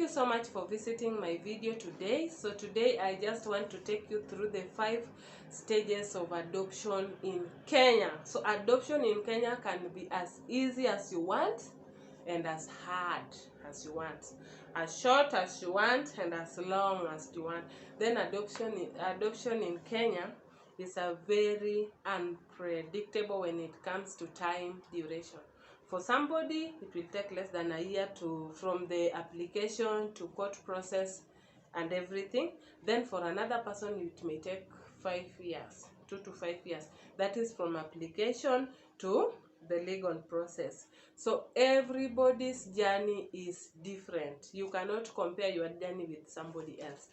so much for visiting my video today. So today I just want to take you through the 5 stages of adoption in Kenya. So adoption in Kenya can be as easy as you want and as hard as you want, as short as you want and as long as you want. Then adoption in Kenya is a very unpredictable when it comes to time duration. For somebody, it will take less than a year from the application to court process and everything. Then for another person, it may take 5 years, 2 to 5 years. That is from application to the legal process. So everybody's journey is different. You cannot compare your journey with somebody else.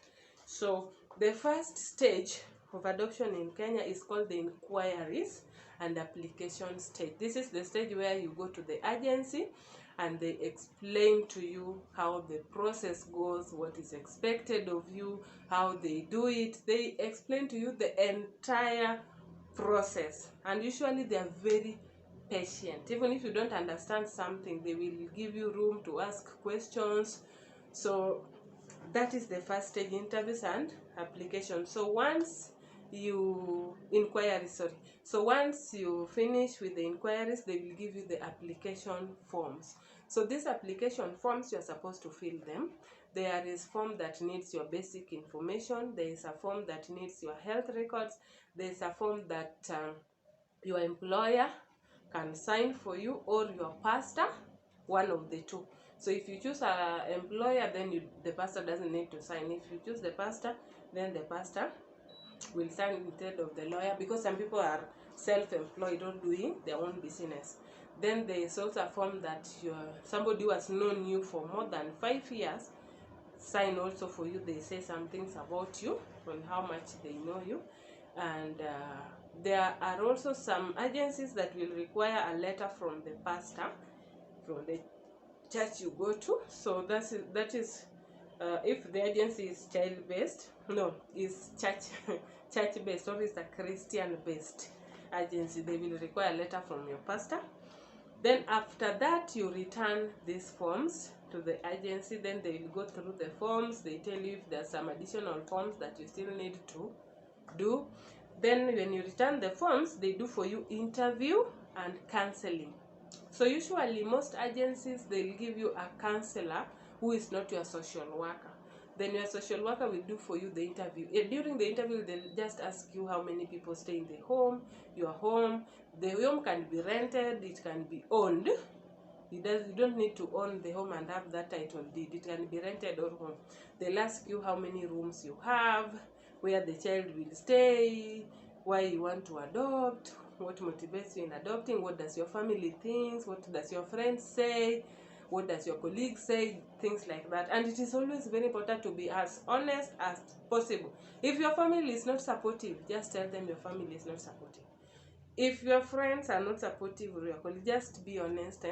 So the first stage of adoption in Kenya is called the inquiries and application stage. This is the stage where you go to the agency and they explain to you how the process goes, what is expected of you, how they do it. They explain to you the entire process, and usually they are very patient. Even if you don't understand something, they will give you room to ask questions. So that is the first stage, interviews and application. So once you finish with the inquiries, they will give you the application forms. So these application forms, you are supposed to fill them. There is a form that needs your basic information. There is a form that needs your health records. There is a form that your employer can sign for you, or your pastor, one of the two. So if you choose an employer, then the pastor doesn't need to sign. If you choose the pastor, then the pastor will sign instead of the lawyer, because some people are self-employed or doing their own business. Then there is also a form that somebody who has known you for more than 5 years sign also for you. They say some things about you and how much they know you. And there are also some agencies that will require a letter from the pastor, from the church you go to. So that is if the agency is is church based, or is a Christian based agency, they will require a letter from your pastor. Then after that, you return these forms to the agency. Then they will go through the forms. They tell you if there are some additional forms that you still need to do. Then when you return the forms, they do for you interview and counseling. So usually most agencies, they'll give you a counselor who is not your social worker. Then your social worker will do for you the interview. During the interview, they'll just ask you how many people stay in the home, your home. The home can be rented, it can be owned. You don't need to own the home and have that title deed. It can be rented or home. They'll ask you how many rooms you have, where the child will stay, why you want to adopt, what motivates you in adopting, what does your family think, what does your friends say, what does your colleagues say, things like that. And it is always very important to be as honest as possible. If your family is not supportive, just tell them your family is not supportive. If your friends are not supportive, or your colleagues, just be honest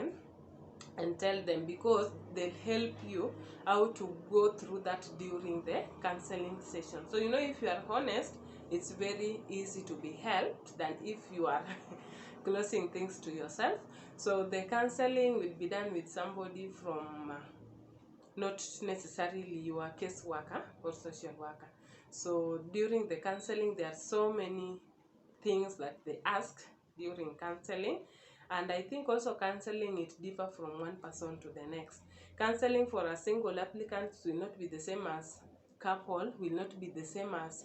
and tell them, because they'll help you how to go through that during the counseling session. So if you are honest, it's very easy to be helped than if you are closing things to yourself. So the counseling will be done with somebody from not necessarily your case worker or social worker. So during the counseling, there are so many things that they ask during counseling. And I think also counseling, it differs from one person to the next. Counseling for a single applicant will not be the same as couple, will not be the same as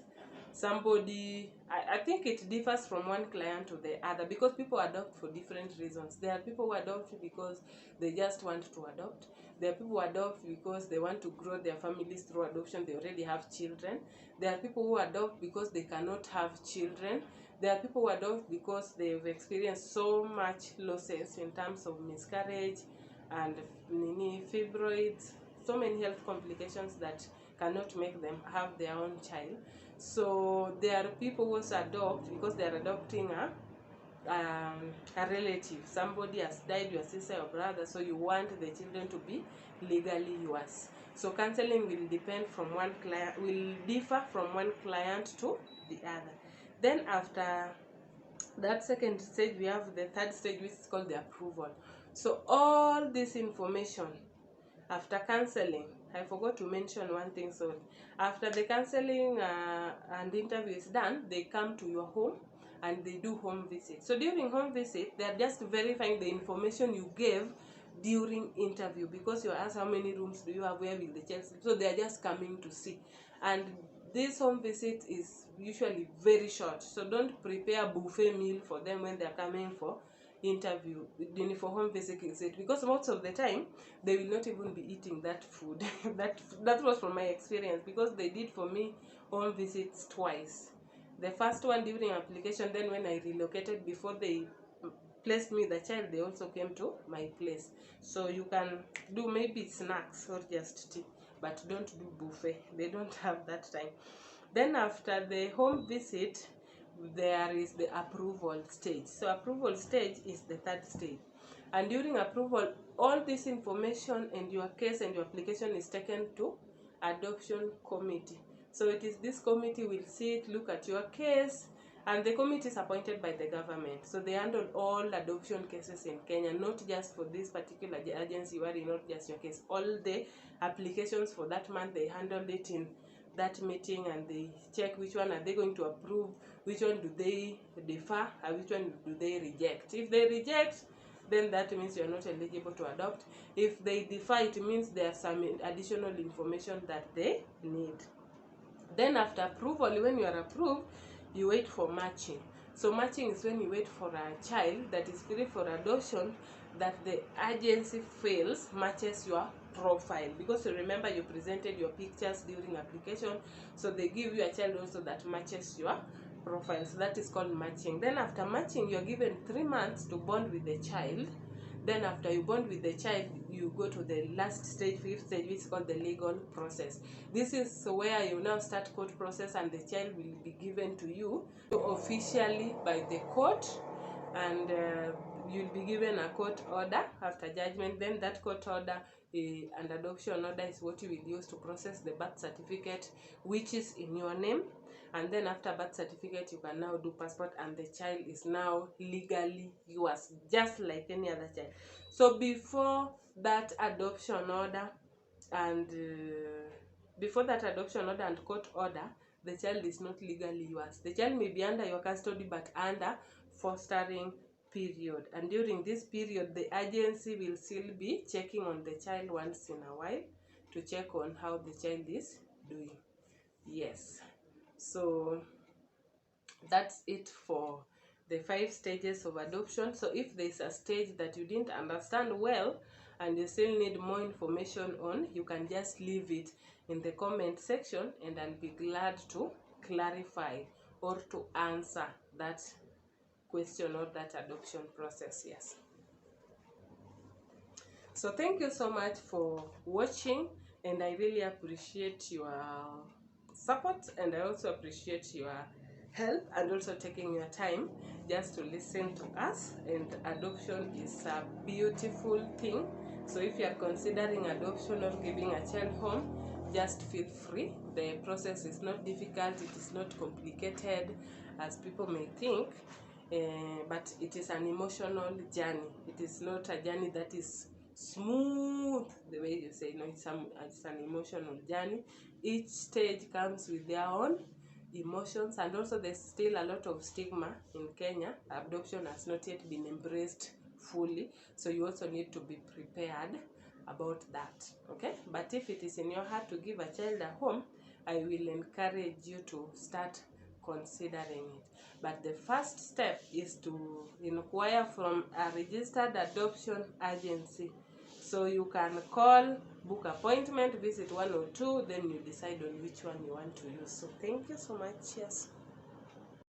somebody. I think it differs from one client to the other, because people adopt for different reasons. There are people who adopt because they just want to adopt. There are people who adopt because they want to grow their families through adoption. They already have children. There are people who adopt because they cannot have children. There are people who adopt because they've experienced so much losses in terms of miscarriage and fibroids, so many health complications that cannot make them have their own child. So there are people who also adopt because they are adopting a relative. Somebody has died, your sister or brother, so you want the children to be legally yours. So counseling will differ from one client to the other. Then after that second stage, we have the third stage, which is called the approval. So all this information after counseling, I forgot to mention one thing. So after the counseling and interview is done, they come to your home and they do home visit. So during home visit, they are just verifying the information you gave during interview, because you asked how many rooms do you have, where will the child sleep. So they are just coming to see. And this home visit is usually very short, so don't prepare buffet meal for them when they are coming for interview, for home visit, because most of the time they will not even be eating that food. that was from my experience, because they did for me home visits twice. The first one during application, then when I relocated, before they placed me the child, they also came to my place. So you can do maybe snacks or just tea, but don't do buffet. They don't have that time. Then after the home visit, there is the approval stage. So approval stage is the third stage, and during approval, all this information and your case and your application is taken to adoption committee. So it is this committee will sit, look at your case, and the committee is appointed by the government. So they handle all adoption cases in Kenya, not just for this particular agency, worry, not just your case. All the applications for that month, they handle it in that meeting, and they check which one are they going to approve, which one do they defer, and which one do they reject. If they reject, then that means you are not eligible to adopt. If they defer, it means there are some additional information that they need. Then after approval, when you are approved, you wait for matching. So matching is when you wait for a child that is free for adoption, that the agency feels matches your profile, because you remember you presented your pictures during application, so they give you a child also that matches your profile. So that is called matching. Then after matching, you are given 3 months to bond with the child. Then after you bond with the child, you go to the last stage, 5th stage, which is called the legal process. This is where you now start court process, and the child will be given to you officially by the court, and you'll be given a court order after judgment. Then that court order and adoption order is what you will use to process the birth certificate, which is in your name. And then after birth certificate, you can now do passport, and the child is now legally yours, just like any other child. So before that adoption order and court order, the child is not legally yours. The child may be under your custody, but under fostering period. And during this period, the agency will still be checking on the child once in a while to check on how the child is doing. Yes. So that's it for the 5 stages of adoption. So if there's a stage that you didn't understand well and you still need more information on, you can just leave it in the comment section, and I'll be glad to clarify or to answer that question or that adoption process. Yes. So thank you so much for watching, and I really appreciate your support, and I also appreciate your help, and also taking your time just to listen to us. And adoption is a beautiful thing. So if you are considering adoption or giving a child home, just feel free. The process is not difficult, it is not complicated as people may think, but it is an emotional journey. It is not a journey that is smooth the way you say. No, it's an emotional journey. Each stage comes with their own emotions, and also there's still a lot of stigma in Kenya. Adoption has not yet been embraced fully, so you also need to be prepared about that. Okay, but if it is in your heart to give a child a home, I will encourage you to start considering it. But the first step is to inquire from a registered adoption agency. So you can call, book appointment, visit 1 or 2, then you decide on which one you want to use. So thank you so much. Yes.